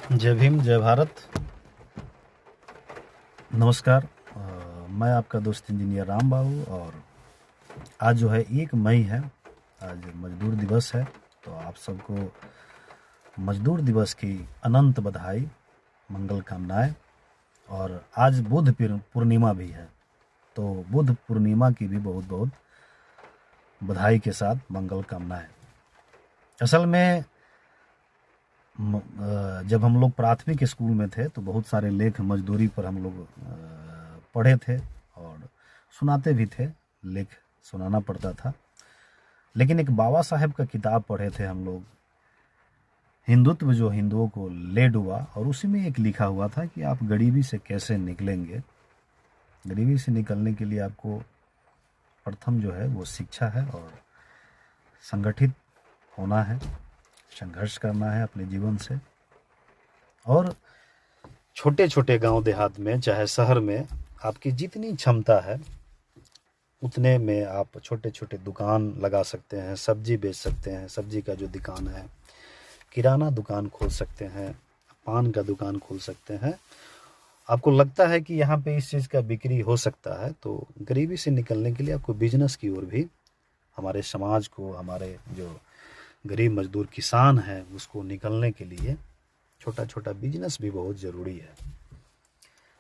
जय भीम, जय भारत। नमस्कार। मैं आपका दोस्त इंजीनियर राम बाबू। और आज जो है 1 मई है, आज मजदूर दिवस है। तो आप सबको मजदूर दिवस की अनंत बधाई, मंगल कामनाएं। और आज बुध पूर्णिमा भी है, तो बुध पूर्णिमा की भी बहुत बहुत बधाई के साथ मंगल कामनाएं। असल में जब हम लोग प्राथमिक स्कूल में थे तो बहुत सारे लेख मजदूरी पर हम लोग पढ़े थे और सुनाते भी थे। लेख सुनाना पड़ता था। लेकिन एक बाबा साहेब का किताब पढ़े थे हम लोग, हिंदुत्व, जो हिंदुओं को ले डुबा। और उसी में एक लिखा हुआ था कि आप गरीबी से कैसे निकलेंगे। गरीबी से निकलने के लिए आपको प्रथम जो है वो शिक्षा है और संगठित होना है, संघर्ष करना है अपने जीवन से। और छोटे छोटे गांव देहात में चाहे शहर में आपकी जितनी क्षमता है उतने में आप छोटे छोटे दुकान लगा सकते हैं, सब्जी बेच सकते हैं, सब्जी का जो दुकान है, किराना दुकान खोल सकते हैं, पान का दुकान खोल सकते हैं। आपको लगता है कि यहाँ पे इस चीज़ का बिक्री हो सकता है, तो गरीबी से निकलने के लिए आपको बिजनेस की ओर भी, हमारे समाज को, हमारे जो गरीब मजदूर किसान है उसको निकलने के लिए छोटा छोटा बिजनेस भी बहुत ज़रूरी है।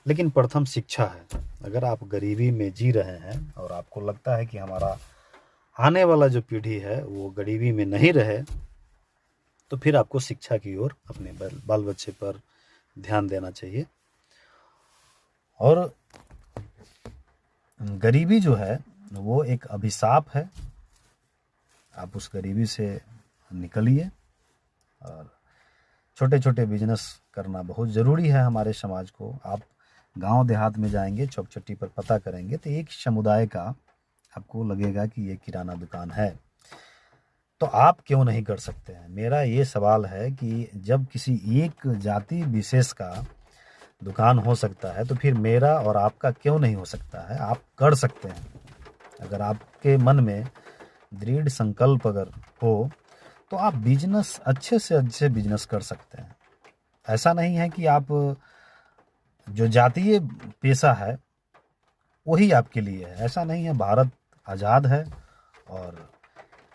लेकिन प्रथम शिक्षा है। अगर आप गरीबी में जी रहे हैं और आपको लगता है कि हमारा आने वाला जो पीढ़ी है वो गरीबी में नहीं रहे, तो फिर आपको शिक्षा की ओर अपने बाल बच्चे पर ध्यान देना चाहिए। और गरीबी जो है वो एक अभिशाप है। आप उस गरीबी से निकलिए और छोटे छोटे बिजनेस करना बहुत ज़रूरी है हमारे समाज को। आप गांव देहात में जाएंगे, चौक चट्टी पर पता करेंगे तो एक समुदाय का आपको लगेगा कि ये किराना दुकान है। तो आप क्यों नहीं कर सकते हैं? मेरा ये सवाल है कि जब किसी एक जाति विशेष का दुकान हो सकता है तो फिर मेरा और आपका क्यों नहीं हो सकता है? आप कर सकते हैं। अगर आपके मन में दृढ़ संकल्प अगर हो तो आप बिजनेस अच्छे से अच्छे बिजनेस कर सकते हैं। ऐसा नहीं है कि आप जो जातीय पेशा है वही आपके लिए है, ऐसा नहीं है। भारत आज़ाद है और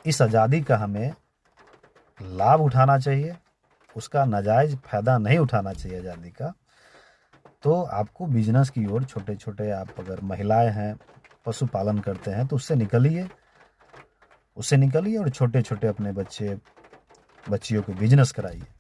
इस आज़ादी का हमें लाभ उठाना चाहिए, उसका नाजायज़ फ़ायदा नहीं उठाना चाहिए आज़ादी का। तो आपको बिजनेस की ओर छोटे छोटे, आप अगर महिलाएं हैं, पशुपालन करते हैं तो उससे निकलिए और छोटे छोटे अपने बच्चियों को बिजनेस कराइए।